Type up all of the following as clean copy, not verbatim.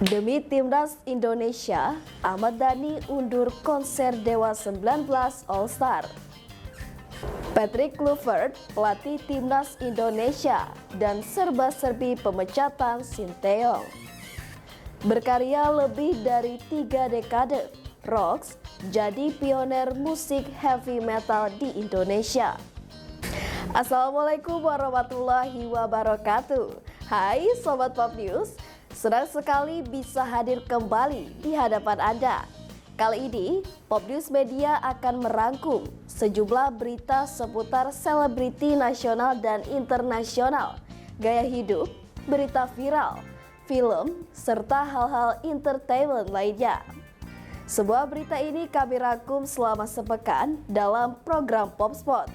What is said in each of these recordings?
Demi Timnas Indonesia, Ahmad Dhani undur konser Dewa 19 All Star. Patrick Kluivert, pelatih Timnas Indonesia, dan serba-serbi pemecatan Sinteyong. Berkarya lebih dari 3 dekade, Rhodes jadi pioner musik heavy metal di Indonesia. Assalamualaikum warahmatullahi wabarakatuh. Hai Sobat Pop News, senang sekali bisa hadir kembali di hadapan Anda. Kali ini, Pop News Media akan merangkum sejumlah berita seputar selebriti nasional dan internasional, gaya hidup, berita viral, film, serta hal-hal entertainment lainnya. Sebuah berita ini kami rangkum selama sepekan dalam program Pop Spot.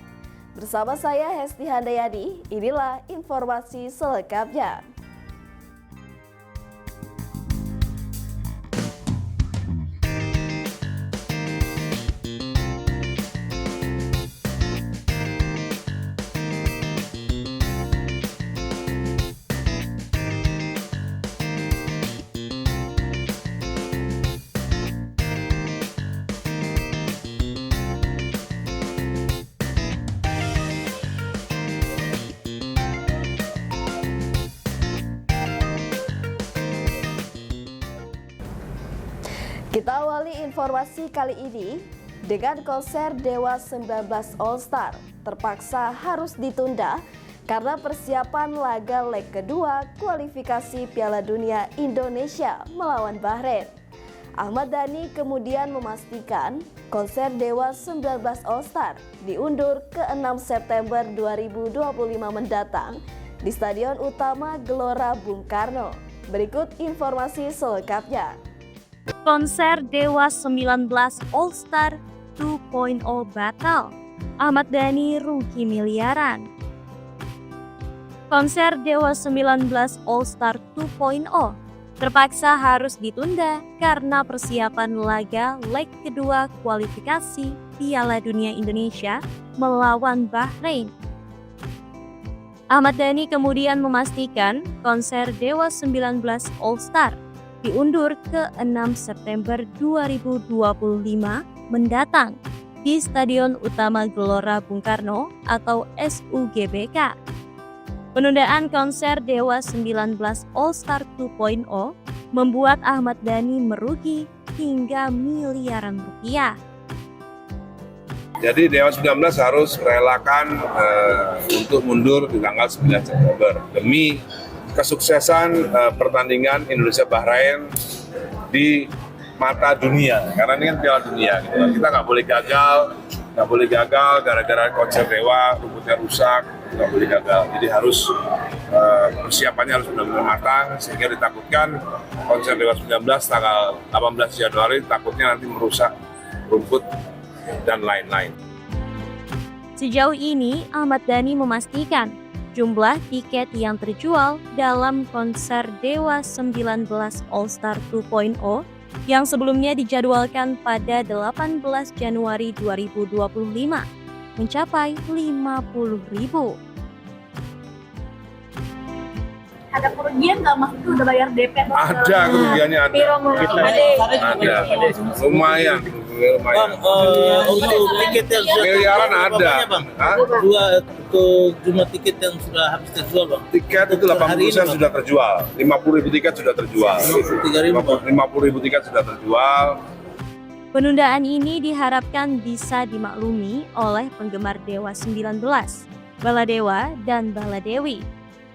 Bersama saya Hesti Handayani, inilah informasi selengkapnya. Kita awali informasi kali ini dengan konser Dewa 19 All Star terpaksa harus ditunda karena persiapan laga leg kedua kualifikasi Piala Dunia Indonesia melawan Bahrain. Ahmad Dhani kemudian memastikan konser Dewa 19 All Star diundur ke 6 September 2025 mendatang di Stadion Utama Gelora Bung Karno. Berikut informasi selengkapnya. Konser Dewa 19 All Star 2.0 batal, Ahmad Dhani rugi miliaran. Konser Dewa 19 All Star 2.0 terpaksa harus ditunda karena persiapan laga leg kedua kualifikasi Piala Dunia Indonesia melawan Bahrain. Ahmad Dhani kemudian memastikan konser Dewa 19 All Star diundur ke 6 September 2025 mendatang di Stadion Utama Gelora Bung Karno atau SUGBK. Penundaan konser Dewa 19 All Star 2.0 membuat Ahmad Dhani merugi hingga miliaran rupiah. Jadi Dewa 19 harus merelakan untuk mundur di tanggal 9 September demi kesuksesan pertandingan Indonesia Bahrain di mata dunia, karena ini kan Piala Dunia gitu. Kita nggak boleh gagal gara-gara konser Dewa rumputnya rusak, nggak boleh gagal. Jadi harus persiapannya harus benar-benar matang, sehingga ditakutkan konser Dewa 19 tanggal 18 Januari takutnya nanti merusak rumput dan lain-lain. Sejauh ini Ahmad Dhani memastikan jumlah tiket yang terjual dalam konser Dewa 19 All Star 2.0 yang sebelumnya dijadwalkan pada 18 Januari 2025 mencapai 50.000. Ada kerugian nggak, Mas? Itu udah bayar DP? Ada kerugiannya, ada. Lumayan. Untuk tiket yang sudah Miliaran ada. Untuk jumlah tiket yang sudah habis terjual, Bang. Tiket itu 80% sudah terjual. 50.000 tiket sudah terjual. 50.000 tiket sudah terjual. Penundaan ini diharapkan bisa dimaklumi oleh penggemar Dewa 19, Baladewa dan Baladewi.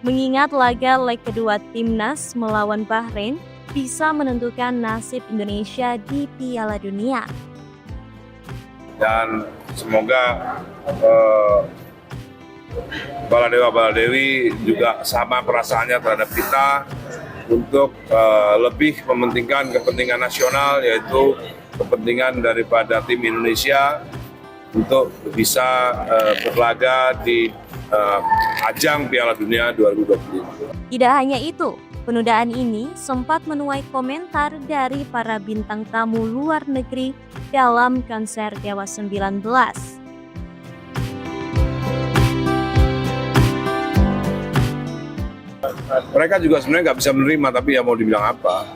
Mengingat laga leg kedua Timnas melawan Bahrain bisa menentukan nasib Indonesia di Piala Dunia. Dan semoga Baladewa-Baladewi juga sama perasaannya terhadap kita untuk lebih mementingkan kepentingan nasional, yaitu kepentingan daripada tim Indonesia untuk bisa berlaga di ajang Piala Dunia 2025. Tidak hanya itu, penundaan ini sempat menuai komentar dari para bintang tamu luar negeri dalam konser Dewa 19. Mereka juga sebenarnya nggak bisa menerima, tapi ya mau dibilang apa.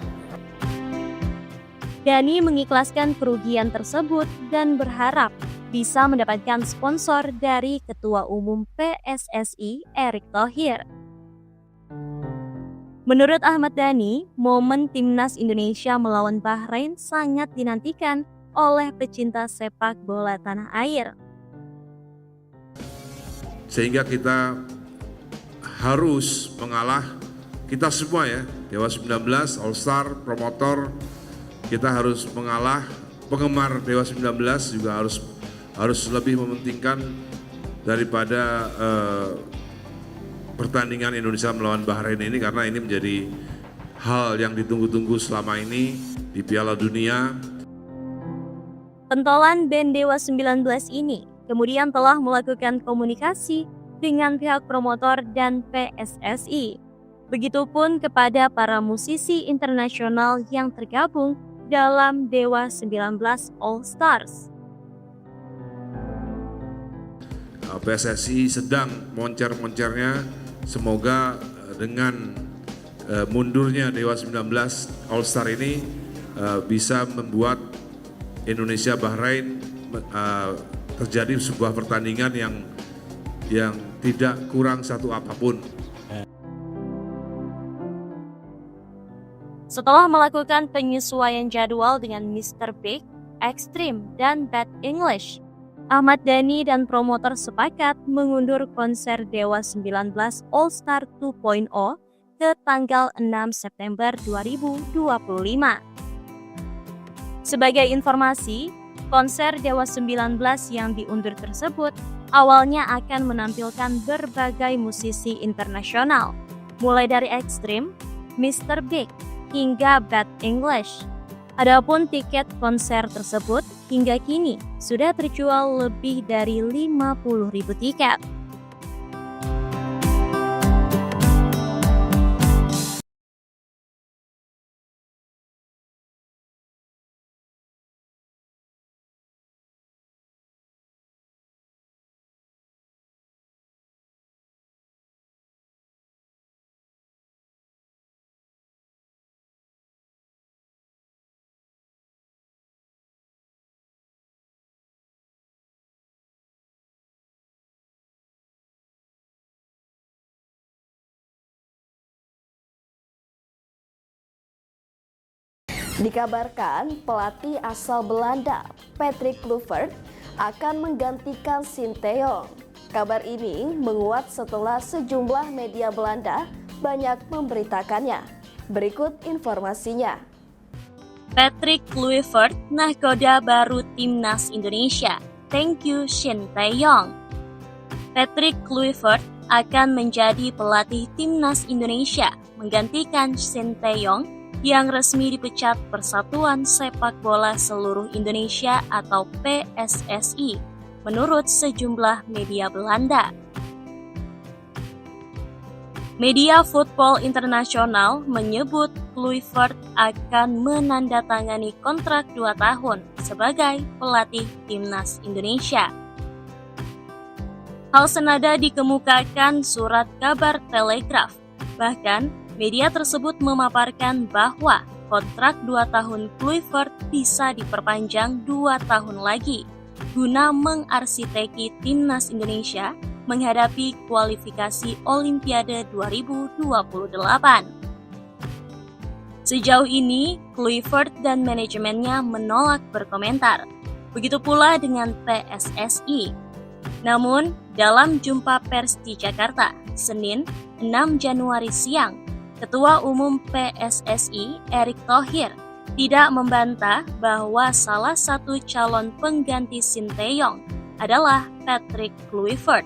Dhani mengikhlaskan kerugian tersebut dan berharap bisa mendapatkan sponsor dari Ketua Umum PSSI Erick Thohir. Menurut Ahmad Dhani, momen Timnas Indonesia melawan Bahrain sangat dinantikan oleh pecinta sepak bola tanah air. Sehingga kita harus mengalah, kita semua ya, Dewa 19, All Star, promotor, kita harus mengalah. Penggemar Dewa 19 juga harus lebih mementingkan daripada pertandingan Indonesia melawan Bahrain ini, karena ini menjadi hal yang ditunggu-tunggu selama ini di Piala Dunia. Pentolan band Dewa 19 ini kemudian telah melakukan komunikasi dengan pihak promotor dan PSSI. Begitupun kepada para musisi internasional yang tergabung dalam Dewa 19 All Stars. PSSI sedang moncer-moncernya, semoga dengan mundurnya Dewa 19 All Star ini bisa membuat Indonesia Bahrain terjadi sebuah pertandingan yang tidak kurang satu apapun. Setelah melakukan penyesuaian jadwal dengan Mr. Big, Extreme, dan Bad English, Ahmad Dhani dan promotor sepakat mengundur konser Dewa 19 All Star 2.0 ke tanggal 6 September 2025. Sebagai informasi, konser Dewa 19 yang diundur tersebut awalnya akan menampilkan berbagai musisi internasional, mulai dari Extreme, Mr. Big, hingga Bad English. Adapun tiket konser tersebut hingga kini sudah terjual lebih dari 50.000 tiket. Dikabarkan pelatih asal Belanda, Patrick Kluivert, akan menggantikan Sinteyong. Kabar ini menguat setelah sejumlah media Belanda banyak memberitakannya. Berikut informasinya. Patrick Kluivert, nahkoda baru Timnas Indonesia. Thank you Sinteyong. Patrick Kluivert akan menjadi pelatih Timnas Indonesia, menggantikan Sinteyong yang resmi dipecat Persatuan Sepak Bola Seluruh Indonesia atau PSSI, menurut sejumlah media Belanda. Media Football Internasional menyebut Kluivert akan menandatangani kontrak 2 tahun sebagai pelatih Timnas Indonesia. Hal senada dikemukakan surat kabar Telegraph. Bahkan, media tersebut memaparkan bahwa kontrak 2 tahun Kluivert bisa diperpanjang 2 tahun lagi guna mengarsiteki Timnas Indonesia menghadapi kualifikasi Olimpiade 2028. Sejauh ini, Kluivert dan manajemennya menolak berkomentar. Begitu pula dengan PSSI. Namun, dalam jumpa pers di Jakarta, Senin 6 Januari siang, Ketua Umum PSSI Erick Thohir tidak membantah bahwa salah satu calon pengganti Sinteyong adalah Patrick Kluivert.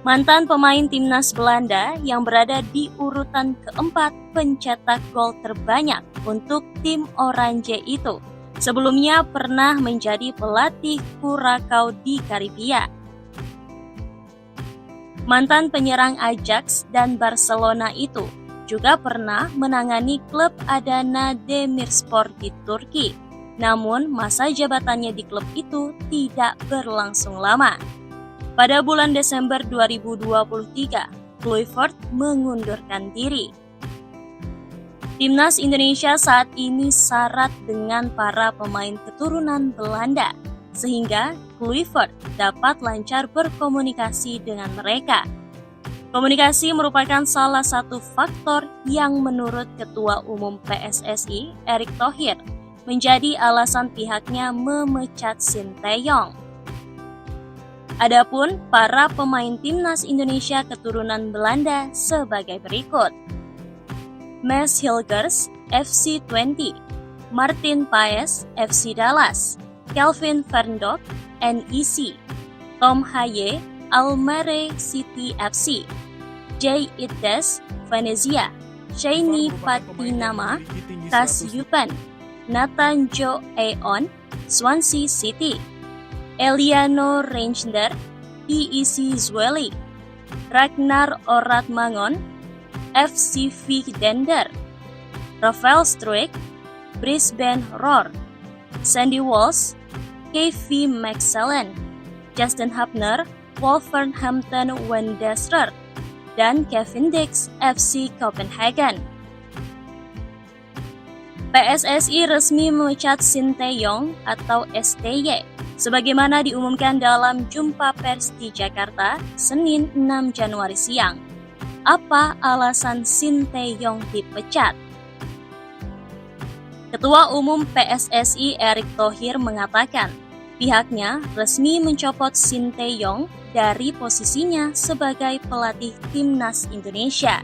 Mantan pemain timnas Belanda yang berada di urutan keempat pencetak gol terbanyak untuk tim Oranje itu sebelumnya pernah menjadi pelatih Curaçao di Karibia. Mantan penyerang Ajax dan Barcelona itu juga pernah menangani klub Adana Demirspor di Turki. Namun, masa jabatannya di klub itu tidak berlangsung lama. Pada bulan Desember 2023, Kluivert mengundurkan diri. Timnas Indonesia saat ini syarat dengan para pemain keturunan Belanda, sehingga Kluivert dapat lancar berkomunikasi dengan mereka. Komunikasi merupakan salah satu faktor yang menurut Ketua Umum PSSI, Erick Thohir, menjadi alasan pihaknya memecat Sinteyong. Adapun para pemain Timnas Indonesia keturunan Belanda sebagai berikut. Maes Hilgers, FC Twente, Martin Paes, FC Dallas, Kelvin Verndorp, NEC, Tom Haye, Almere City FC, Jay Itdes, Venezia, Shani Patinama, Kas Yupen, Nathan Jo Aon, Swansea City, Eliano Reinder, PEC Zwolle, Ragnar Oratmangon, FC Dender, Rafael Struijk, Brisbane Roar, Sandy Walsh, KV Mechelen, Justin Hubner, Wolverhampton Wanderers, dan Kevin Dix, FC Copenhagen. PSSI resmi memecat Sinteyong atau STY, sebagaimana diumumkan dalam jumpa pers di Jakarta, Senin 6 Januari siang. Apa alasan Sinteyong dipecat? Ketua Umum PSSI Erick Thohir mengatakan, pihaknya resmi mencopot Sinteyong dari posisinya sebagai pelatih Timnas Indonesia.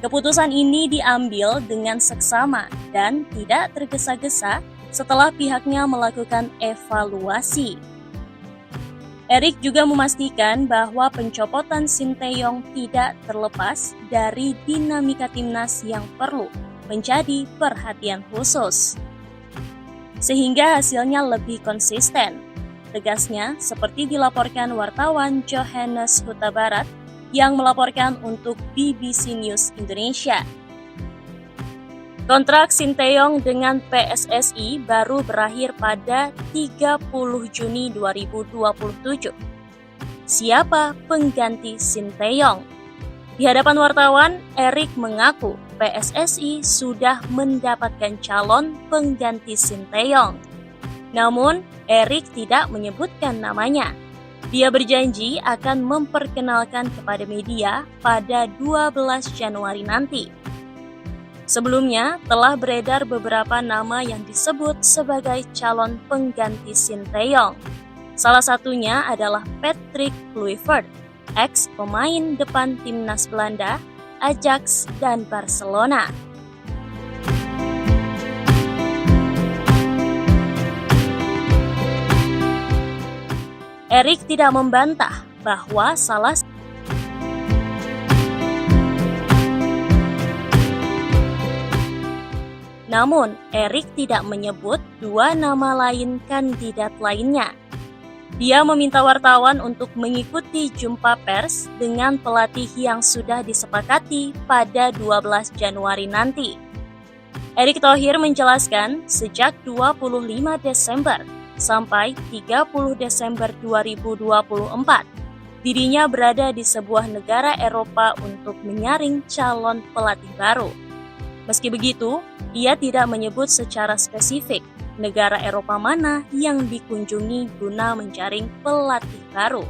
Keputusan ini diambil dengan seksama dan tidak tergesa-gesa setelah pihaknya melakukan evaluasi. Erick juga memastikan bahwa pencopotan Sinteyong tidak terlepas dari dinamika timnas yang perlu menjadi perhatian khusus, sehingga hasilnya lebih konsisten. Tegasnya, seperti dilaporkan wartawan Johannes Huta Barat yang melaporkan untuk BBC News Indonesia. Kontrak Sinteyong dengan PSSI baru berakhir pada 30 Juni 2027. Siapa pengganti Sinteyong? Di hadapan wartawan, Erick mengaku PSSI sudah mendapatkan calon pengganti Sinteyong. Namun, Erick tidak menyebutkan namanya. Dia berjanji akan memperkenalkan kepada media pada 12 Januari nanti. Sebelumnya, telah beredar beberapa nama yang disebut sebagai calon pengganti Sinteyong. Salah satunya adalah Patrick Kluivert, ex-pemain depan Timnas Belanda, Ajax, dan Barcelona. Erick tidak membantah bahwa Namun, Erick tidak menyebut dua nama lain kandidat lainnya. Dia meminta wartawan untuk mengikuti jumpa pers dengan pelatih yang sudah disepakati pada 12 Januari nanti. Erick Thohir menjelaskan sejak 25 Desember sampai 30 Desember 2024, dirinya berada di sebuah negara Eropa untuk menyaring calon pelatih baru. Meski begitu, ia tidak menyebut secara spesifik negara Eropa mana yang dikunjungi guna menjaring pelatih baru.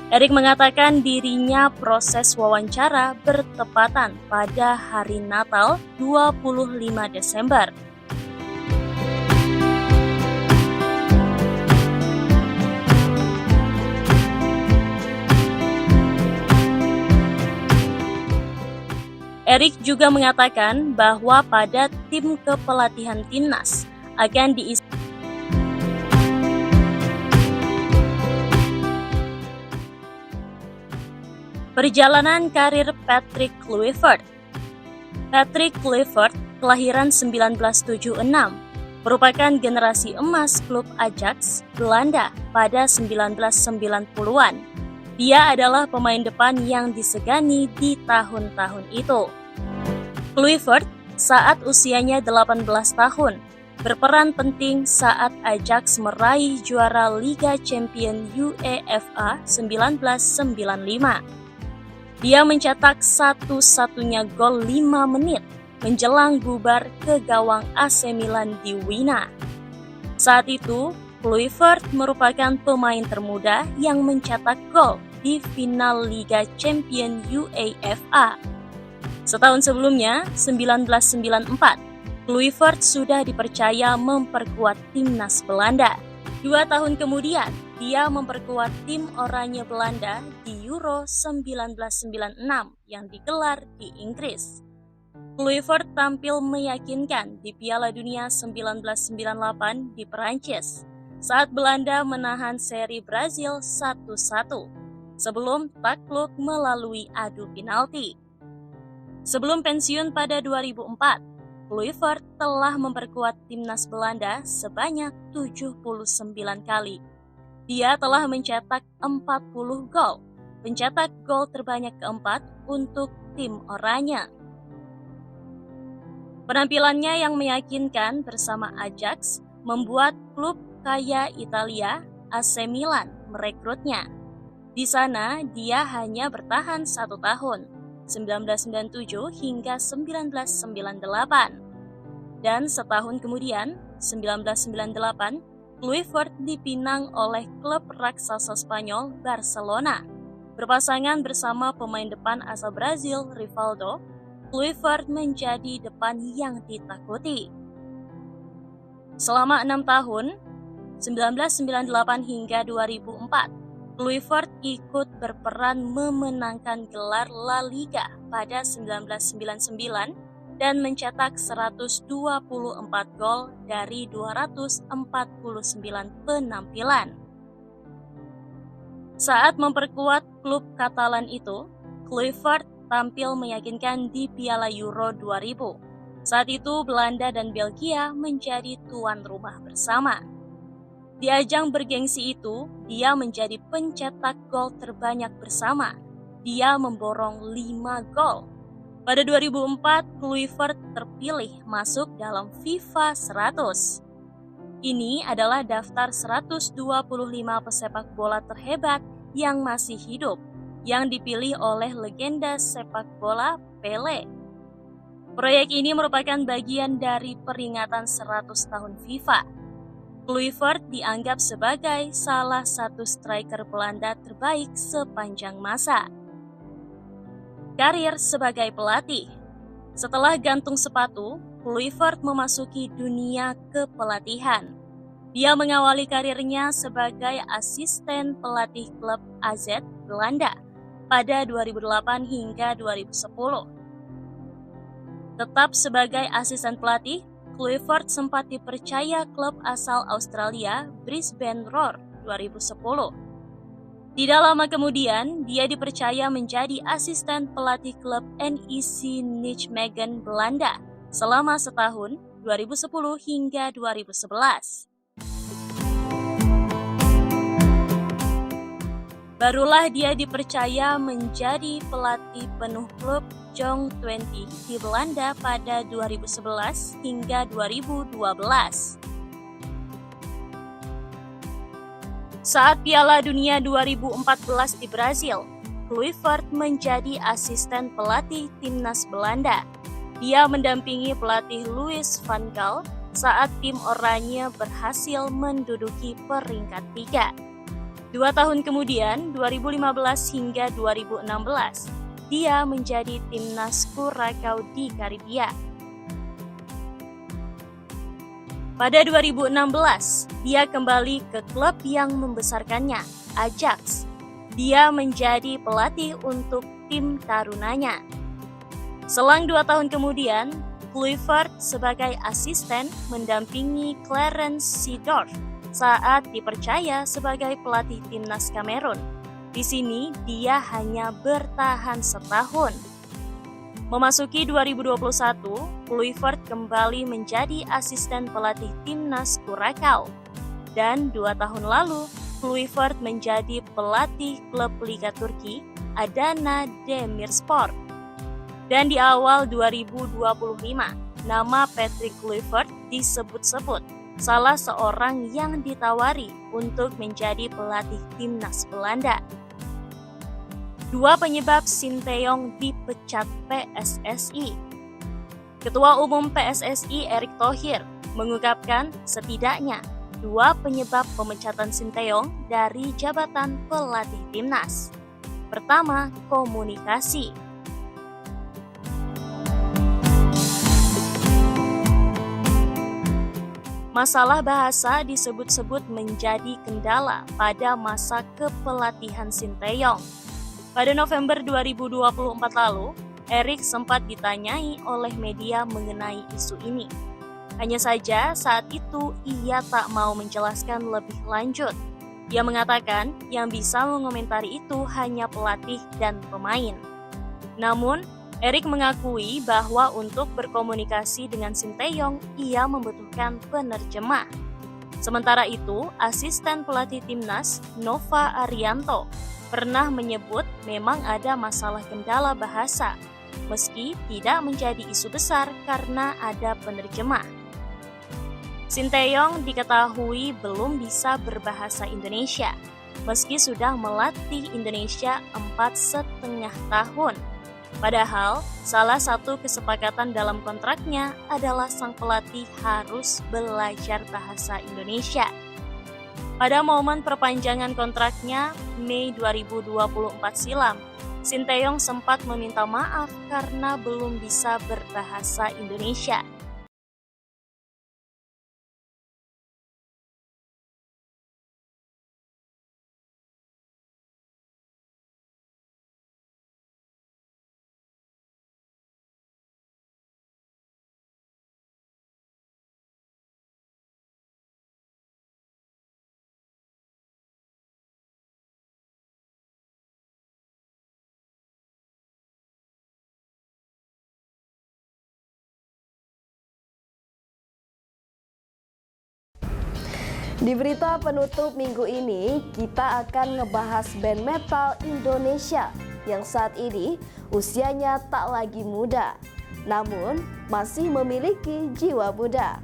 Erick mengatakan dirinya proses wawancara bertepatan pada hari Natal 25 Desember. Erick juga mengatakan bahwa pada tim kepelatihan timnas akan diisi perjalanan karir Patrick Kluivert. Patrick Kluivert, kelahiran 1976, merupakan generasi emas klub Ajax, Belanda pada 1990-an. Dia adalah pemain depan yang disegani di tahun-tahun itu. Kluivert saat usianya 18 tahun berperan penting saat Ajax meraih juara Liga Champions UEFA 1995. Dia mencetak satu-satunya gol 5 menit menjelang bubar ke gawang AC Milan di Wina. Saat itu, Kluivert merupakan pemain termuda yang mencetak gol di final Liga Champions UEFA. Setahun sebelumnya, 1994, Kluivert sudah dipercaya memperkuat timnas Belanda. 2 tahun kemudian, dia memperkuat tim Oranje Belanda di Euro 1996 yang digelar di Inggris. Kluivert tampil meyakinkan di Piala Dunia 1998 di Perancis saat Belanda menahan seri Brazil 1-1 sebelum takluk melalui adu penalti. Sebelum pensiun pada 2004, Kluivert telah memperkuat timnas Belanda sebanyak 79 kali. Dia telah mencetak 40 gol, pencetak gol terbanyak keempat untuk tim Oranje. Penampilannya yang meyakinkan bersama Ajax membuat klub kaya Italia AC Milan merekrutnya. Di sana dia hanya bertahan 1 tahun, 1997 hingga 1998. Dan setahun kemudian, 1998, Kluivert dipinang oleh klub raksasa Spanyol Barcelona. Berpasangan bersama pemain depan asal Brazil Rivaldo, Kluivert menjadi depan yang ditakuti. Selama 6 tahun, 1998 hingga 2004, Kluivert ikut berperan memenangkan gelar La Liga pada 1999 dan mencetak 124 gol dari 249 penampilan. Saat memperkuat klub Katalan itu, Kluivert tampil meyakinkan di Piala Euro 2000. Saat itu Belanda dan Belgia menjadi tuan rumah bersama. Di ajang bergengsi itu, dia menjadi pencetak gol terbanyak bersama. Dia memborong 5 gol. Pada 2004, Kluivert terpilih masuk dalam FIFA 100. Ini adalah daftar 125 pesepak bola terhebat yang masih hidup, yang dipilih oleh legenda sepak bola Pele. Proyek ini merupakan bagian dari peringatan 100 tahun FIFA. Kluivert dianggap sebagai salah satu striker Belanda terbaik sepanjang masa. Karir sebagai pelatih. Setelah gantung sepatu, Kluivert memasuki dunia kepelatihan. Dia mengawali karirnya sebagai asisten pelatih klub AZ Belanda pada 2008 hingga 2010. Tetap sebagai asisten pelatih, Kluivert sempat dipercaya klub asal Australia Brisbane Roar 2010. Tidak lama kemudian, dia dipercaya menjadi asisten pelatih klub NEC Nijmegen Belanda selama setahun 2010 hingga 2011. Barulah dia dipercaya menjadi pelatih penuh klub Jong 20 di Belanda pada 2011 hingga 2012. Saat Piala Dunia 2014 di Brazil, Kluivert menjadi asisten pelatih timnas Belanda. Dia mendampingi pelatih Louis van Gaal saat tim Oranje berhasil menduduki peringkat 3. 2 tahun kemudian, 2015 hingga 2016, dia menjadi timnas Curaçao di Karibia. Pada 2016, dia kembali ke klub yang membesarkannya, Ajax. Dia menjadi pelatih untuk tim tarunanya. Selang 2 tahun kemudian, Kluivert sebagai asisten mendampingi Clarence Seedorf saat dipercaya sebagai pelatih timnas Kamerun. Di sini, dia hanya bertahan setahun. Memasuki 2021, Kluivert kembali menjadi asisten pelatih timnas Curaçao. Dan 2 tahun lalu, Kluivert menjadi pelatih klub Liga Turki, Adana Demirspor. Dan di awal 2025, nama Patrick Kluivert disebut-sebut salah seorang yang ditawari untuk menjadi pelatih timnas Belanda. Dua penyebab Sinteyong dipecat PSSI. Ketua Umum PSSI Erick Thohir mengungkapkan setidaknya dua penyebab pemecatan Sinteyong dari jabatan pelatih timnas. Pertama, komunikasi. Masalah bahasa disebut-sebut menjadi kendala pada masa kepelatihan Sinteyong. Pada November 2024 lalu, Erick sempat ditanyai oleh media mengenai isu ini. Hanya saja saat itu ia tak mau menjelaskan lebih lanjut. Ia mengatakan yang bisa mengomentari itu hanya pelatih dan pemain. Namun, Erick mengakui bahwa untuk berkomunikasi dengan Sinteyong, ia membutuhkan penerjemah. Sementara itu, asisten pelatih timnas Nova Arianto pernah menyebut memang ada masalah kendala bahasa, meski tidak menjadi isu besar karena ada penerjemah. Sinteyong diketahui belum bisa berbahasa Indonesia, meski sudah melatih Indonesia 4,5 tahun. Padahal, salah satu kesepakatan dalam kontraknya adalah sang pelatih harus belajar bahasa Indonesia. Pada momen perpanjangan kontraknya, Mei 2024 silam, Sinteyong sempat meminta maaf karena belum bisa berbahasa Indonesia. Di berita penutup minggu ini, kita akan ngebahas band metal Indonesia yang saat ini usianya tak lagi muda, namun masih memiliki jiwa muda.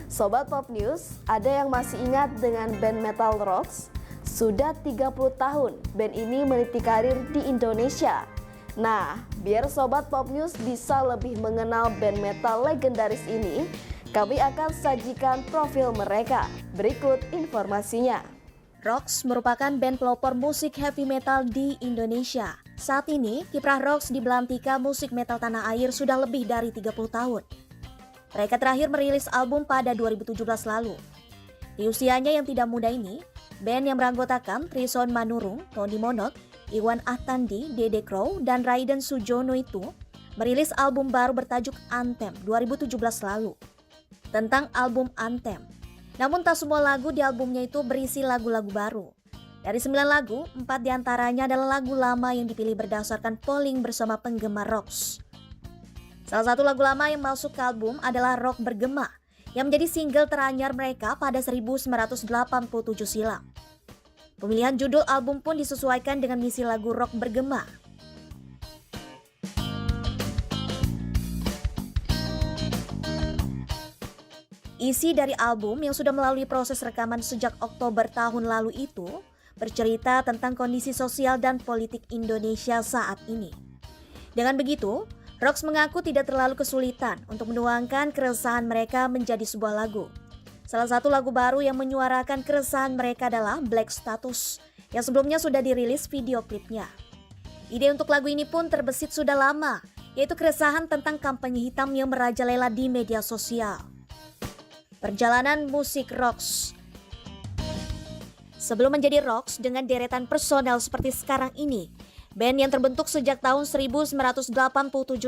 Sobat Pop News, ada yang masih ingat dengan band metal Rocks? Sudah 30 tahun band ini meniti karir di Indonesia. Nah, biar Sobat Pop News bisa lebih mengenal band metal legendaris ini, kami akan sajikan profil mereka. Berikut informasinya. Rocks merupakan band pelopor musik heavy metal di Indonesia. Saat ini, kiprah Rocks di belantika musik metal tanah air sudah lebih dari 30 tahun. Mereka terakhir merilis album pada 2017 lalu. Di usianya yang tidak muda ini, band yang beranggotakan Trison Manurung, Tony Monot, Iwan Ahtandi, Dede Crow, dan Raiden Sujono itu merilis album baru bertajuk Anthem 2017 lalu. Tentang album Anthem. Namun tak semua lagu di albumnya itu berisi lagu-lagu baru. Dari 9 lagu, 4 diantaranya adalah lagu lama yang dipilih berdasarkan polling bersama penggemar Rocks. Salah satu lagu lama yang masuk ke album adalah Rock Bergema, yang menjadi single teranyar mereka pada 1987 silam. Pemilihan judul album pun disesuaikan dengan misi lagu Rock Bergema. Isi dari album yang sudah melalui proses rekaman sejak Oktober tahun lalu itu bercerita tentang kondisi sosial dan politik Indonesia saat ini. Dengan begitu, Rocks mengaku tidak terlalu kesulitan untuk menuangkan keresahan mereka menjadi sebuah lagu. Salah satu lagu baru yang menyuarakan keresahan mereka adalah Black Status, yang sebelumnya sudah dirilis video klipnya. Ide untuk lagu ini pun terbesit sudah lama, yaitu keresahan tentang kampanye hitam yang merajalela di media sosial. Perjalanan musik Rocks. Sebelum menjadi Rocks dengan deretan personel seperti sekarang ini, band yang terbentuk sejak tahun 1987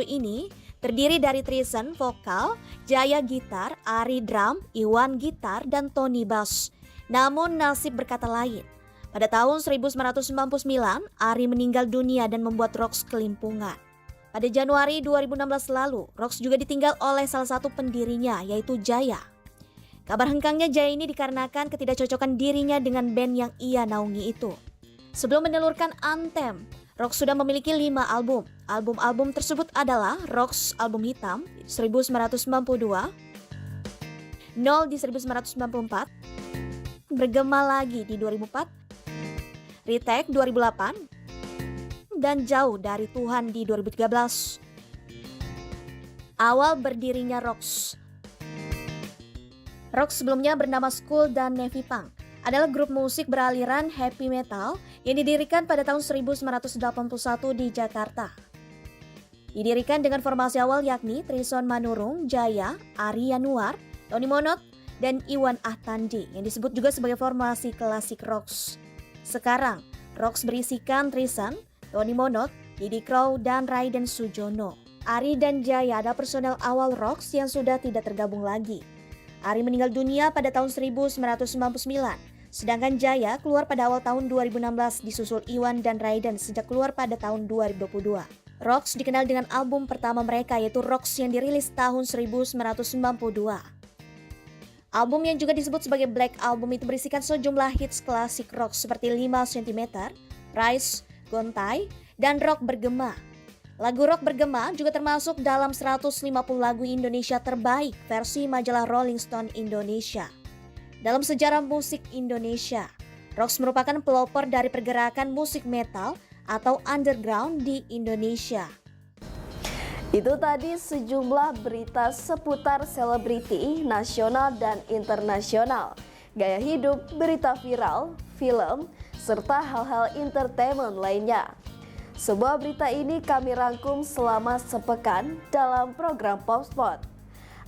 ini terdiri dari Trison vokal, Jaya gitar, Ari drum, Iwan gitar, dan Tony bass. Namun nasib berkata lain. Pada tahun 1999, Ari meninggal dunia dan membuat Rocks kelimpungan. Pada Januari 2016 lalu, Rocks juga ditinggal oleh salah satu pendirinya, yaitu Jaya. Kabar hengkangnya Jaya ini dikarenakan ketidakcocokan dirinya dengan band yang ia naungi itu. Sebelum menelurkan Anthem, Rocks sudah memiliki 5 album. Album-album tersebut adalah Rocks Album Hitam 1992, nol di 1994, Bergema Lagi di 2004, Retake 2008, dan Jauh Dari Tuhan di 2013. Awal berdirinya ROX. ROX sebelumnya bernama School dan Navy Punk adalah grup musik beraliran heavy metal yang didirikan pada tahun 1981 di Jakarta. Didirikan dengan formasi awal yakni Trison Manurung, Jaya, Ari Yanuar, Tony Monot, dan Iwan Ahtandi yang disebut juga sebagai formasi klasik ROX. Sekarang, ROX berisikan Trison, Tony Monot, Didi Crow, dan Raiden Sujono. Ari dan Jaya adalah personel awal ROX yang sudah tidak tergabung lagi. Ari meninggal dunia pada tahun 1999, sedangkan Jaya keluar pada awal tahun 2016 disusul Iwan dan Raiden sejak keluar pada tahun 2022. ROX dikenal dengan album pertama mereka yaitu ROX yang dirilis tahun 1992. Album yang juga disebut sebagai Black Album itu berisikan sejumlah hits klasik rock seperti 5 cm, Rise, Gontai, dan Rock Bergema. Lagu Rock Bergema juga termasuk dalam 150 lagu Indonesia terbaik versi majalah Rolling Stone Indonesia. Dalam sejarah musik Indonesia, ROX merupakan pelopor dari pergerakan musik metal atau underground di Indonesia. Itu tadi sejumlah berita seputar selebriti nasional dan internasional, gaya hidup, berita viral, film, serta hal-hal entertainment lainnya. Sebuah berita ini kami rangkum selama sepekan dalam program PopSpot.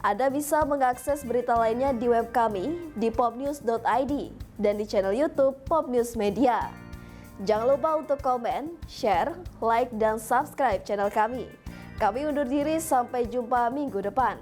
Anda bisa mengakses berita lainnya di web kami di popnews.id dan di channel YouTube Pop News Media. Jangan lupa untuk komen, share, like, dan subscribe channel kami. Kami undur diri sampai jumpa minggu depan.